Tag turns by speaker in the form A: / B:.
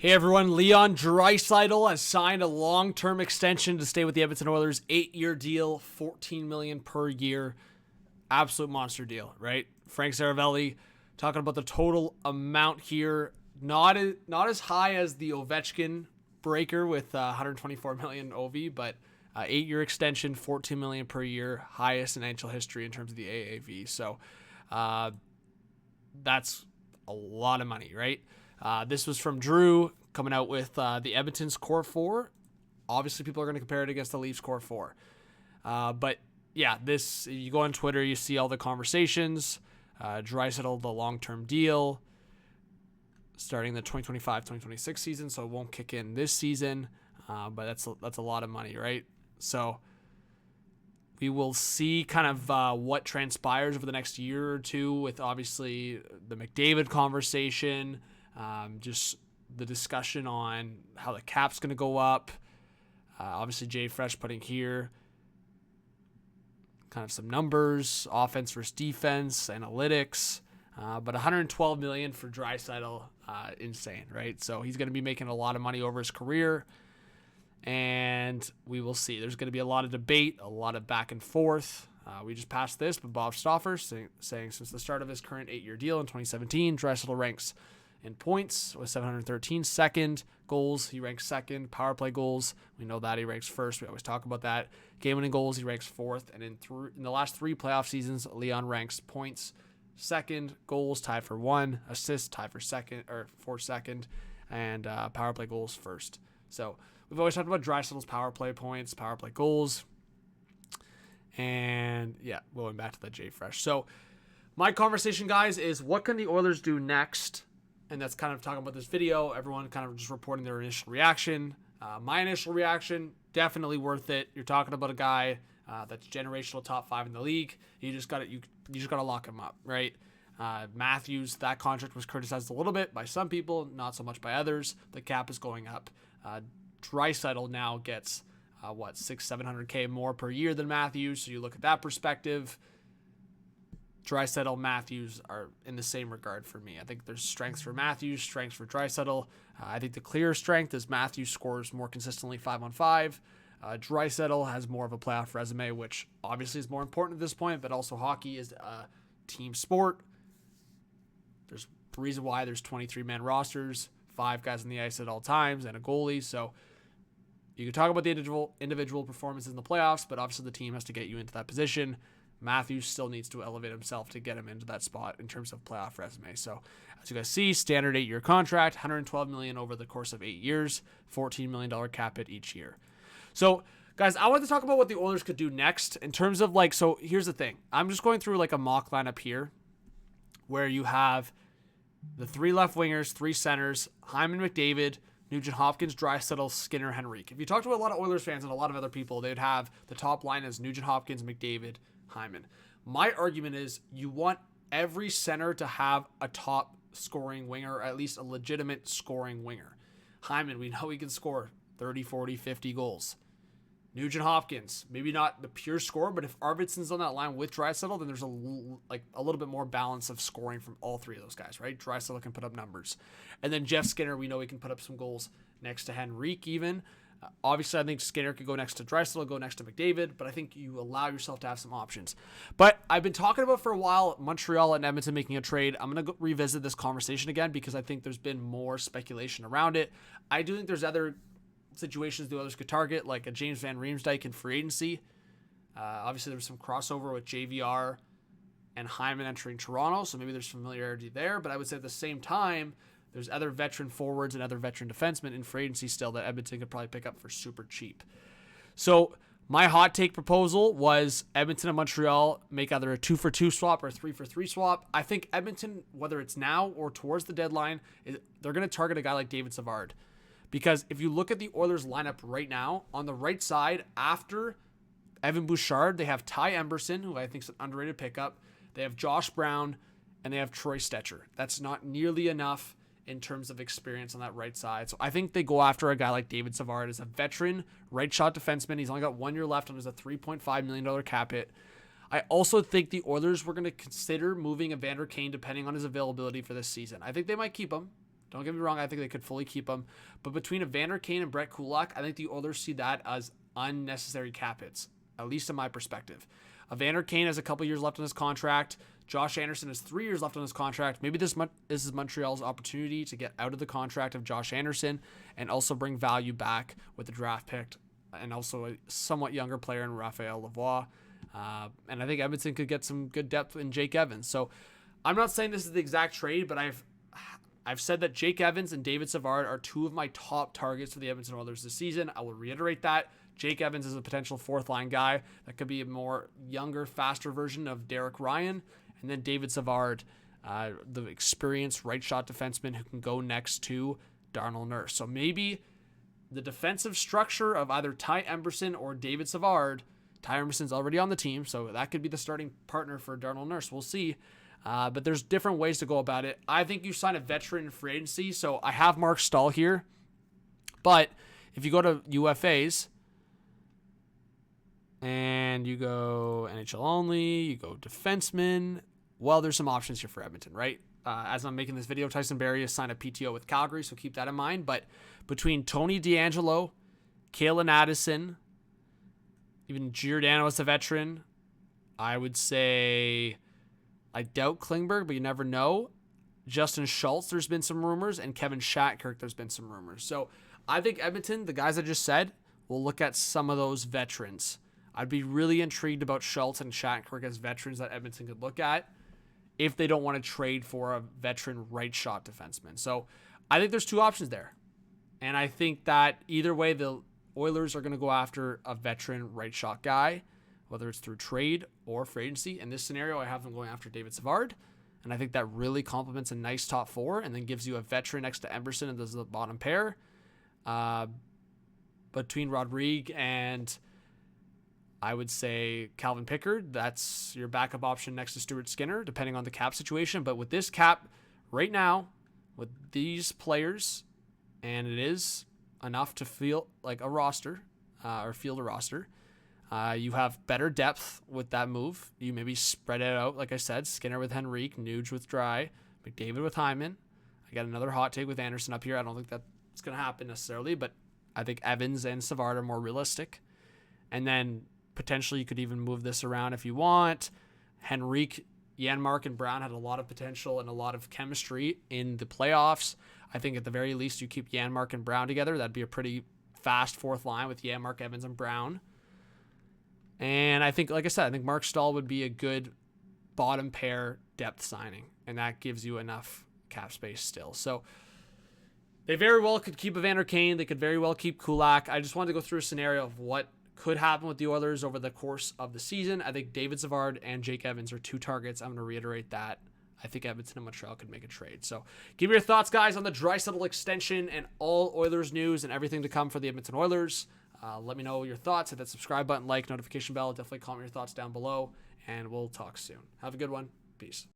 A: Hey everyone, Leon Draisaitl has signed a long-term extension to stay with the Edmonton Oilers. 8-year deal, $14 million per year. Absolute monster deal, right? Frank Saravelli talking about the total amount here. Not as high as the Ovechkin breaker with $124 million OV, but 8-year extension, $14 million per year, highest in NHL history in terms of the AAV. So that's a lot of money, right? This was from Drew coming out with the Edmonton's core four. Obviously, people are going to compare it against the Leafs core four. But yeah, this, you go on Twitter, you see all the conversations. Draisaitl, the long-term deal, starting the 2025-2026 season, so it won't kick in this season. But that's a lot of money, right? So we will see kind of what transpires over the next year or two with obviously the McDavid conversation, just the discussion on how the cap's going to go up. Obviously, Jay Fresh putting here kind of some numbers, offense versus defense, analytics. But $112 million for Draisaitl, insane, right? So he's going to be making a lot of money over his career. And we will see. There's going to be a lot of debate, a lot of back and forth. We just passed this, but Bob Stauffer saying since the start of his current 8-year deal in 2017, Draisaitl ranks in points with 713. Second, goals, he ranks second. Power play goals, we know that he ranks first. We always talk about that. Game-winning goals, he ranks fourth. And in the last 3 playoff seasons, Leon ranks points second, goals tied for 1, assists tied for second, and power play goals first. So we've always talked about Draisaitl's power play points, power play goals, and yeah, going back to the Jay Fresh. So my conversation, guys, is what can the Oilers do next? And that's kind of talking about this video. Everyone kind of just reporting their initial reaction. My initial reaction, definitely worth it. You're talking about a guy that's generational, top 5 in the league. You just got to lock him up, right? Matthews, that contract was criticized a little bit by some people, not so much by others. The cap is going up. Draisaitl now gets $600,000-$700,000 more per year than Matthews. So you look at that perspective. Draisaitl, Matthews are in the same regard for me. I think there's strengths for Matthews, strengths for Draisaitl. I think the clear strength is Matthews scores more consistently 5-on-5. Draisaitl has more of a playoff resume, which obviously is more important at this point, but also hockey is a team sport. There's the reason why there's 23-man rosters, 5 guys on the ice at all times, and a goalie. So you can talk about the individual performances in the playoffs, but obviously the team has to get you into that position. Matthews still needs to elevate himself to get him into that spot in terms of playoff resume. So as you guys see, standard 8-year contract, $112 million over the course of 8 years, $14 million cap hit each year. So guys, I want to talk about what the Oilers could do next in terms of so here's the thing. I'm just going through a mock lineup here where you have the 3 left wingers, 3 centers, Hyman, McDavid, Nugent Hopkins, Draisaitl, Skinner, Henrique. If you talk to a lot of Oilers fans and a lot of other people, they'd have the top line as Nugent Hopkins, McDavid, Hyman. My argument is you want every center to have a top scoring winger, or at least a legitimate scoring winger. Hyman, we know he can score 30, 40, 50 goals. Nugent Hopkins, maybe not the pure scorer, but if Arvidsson's on that line with Draisaitl, then there's a little bit more balance of scoring from all 3 of those guys, right? Draisaitl can put up numbers. And then Jeff Skinner, we know he can put up some goals next to Henrique even. Obviously, I think Skinner could go next to Draisaitl, go next to McDavid, but I think you allow yourself to have some options. But I've been talking about for a while Montreal and Edmonton making a trade. I'm going to revisit this conversation again because I think there's been more speculation around it. I do think there's other situations the Oilers could target, like a James Van Riemsdyk in free agency. Obviously, there was some crossover with JVR and Hyman entering Toronto, so maybe there's familiarity there. But I would say at the same time, there's other veteran forwards and other veteran defensemen in free agency still that Edmonton could probably pick up for super cheap. So my hot take proposal was Edmonton and Montreal make either a 2-for-2 swap or a 3-for-3 swap. I think Edmonton, whether it's now or towards the deadline, they're going to target a guy like David Savard. Because if you look at the Oilers lineup right now, on the right side, after Evan Bouchard, they have Ty Emberson, who I think is an underrated pickup. They have Josh Brown, and they have Troy Stetcher. That's not nearly enough in terms of experience on that right side. So I think they go after a guy like David Savard as a veteran right shot defenseman. He's only got 1 year left on his $3.5 million cap hit. I also think the Oilers were going to consider moving Evander Kane depending on his availability for this season. I think they might keep him. Don't get me wrong. I think they could fully keep him. But between Evander Kane and Brett Kulak, I think the Oilers see that as unnecessary cap hits, at least in my perspective. Evander Kane has a couple years left on his contract. Josh Anderson has 3 years left on his contract. Maybe this is Montreal's opportunity to get out of the contract of Josh Anderson and also bring value back with the draft pick and also a somewhat younger player in Raphael Lavoie. And I think Edmonton could get some good depth in Jake Evans. So I'm not saying this is the exact trade, but I've said that Jake Evans and David Savard are 2 of my top targets for the Edmonton Oilers this season. I will reiterate that. Jake Evans is a potential 4th-line guy that could be a more younger, faster version of Derek Ryan. And then David Savard, the experienced right-shot defenseman who can go next to Darnell Nurse. So maybe the defensive structure of either Ty Emberson or David Savard. Ty Emberson's already on the team, so that could be the starting partner for Darnell Nurse. We'll see. But there's different ways to go about it. I think you sign a veteran in free agency. So I have Mark Stahl here. But if you go to UFAs and you go NHL only, you go defenseman, well, there's some options here for Edmonton, right? As I'm making this video, Tyson Barrie has signed a PTO with Calgary, so keep that in mind. But between Tony DeAngelo, Kalen Addison, even Giordano as a veteran, I would say I doubt Klingberg, but you never know. Justin Schultz, there's been some rumors, and Kevin Shattenkirk, there's been some rumors. So I think Edmonton, the guys I just said, will look at some of those veterans. I'd be really intrigued about Schultz and Shattenkirk as veterans that Edmonton could look at if they don't want to trade for a veteran right-shot defenseman. So I think there's 2 options there. And I think that either way, the Oilers are going to go after a veteran right-shot guy, whether it's through trade or free agency. In this scenario, I have them going after David Savard. And I think that really complements a nice top 4 and then gives you a veteran next to Emberson and this is the bottom pair. Between Rodrigue and I would say Calvin Pickard, that's your backup option next to Stuart Skinner, depending on the cap situation. But with this cap right now, with these players, and it is enough to feel like a roster or field a roster, you have better depth with that move. You maybe spread it out, like I said, Skinner with Henrique, Nuge with Dry, McDavid with Hyman. I got another hot take with Anderson up here. I don't think that's going to happen necessarily, but I think Evans and Savard are more realistic. And then potentially you could even move this around if you want. Henrique, Janmark, and Brown had a lot of potential and a lot of chemistry in the playoffs. I think at the very least you keep Janmark and Brown together. That'd be a pretty fast 4th line with Janmark, Evans, and Brown. And I think, like I said, I think Mark Stahl would be a good bottom pair depth signing, and that gives you enough cap space still. So they very well could keep Evander Kane. They could very well keep Kulak. I just wanted to go through a scenario of what could happen with the Oilers over the course of the season. I think David Savard and Jake Evans are 2 targets. I'm going to reiterate that. I think Edmonton and Montreal could make a trade. So give me your thoughts, guys, on the Draisaitl extension and all Oilers news and everything to come for the Edmonton Oilers. Let me know your thoughts. Hit that subscribe button, like, notification bell. Definitely comment your thoughts down below, and we'll talk soon. Have a good one. Peace.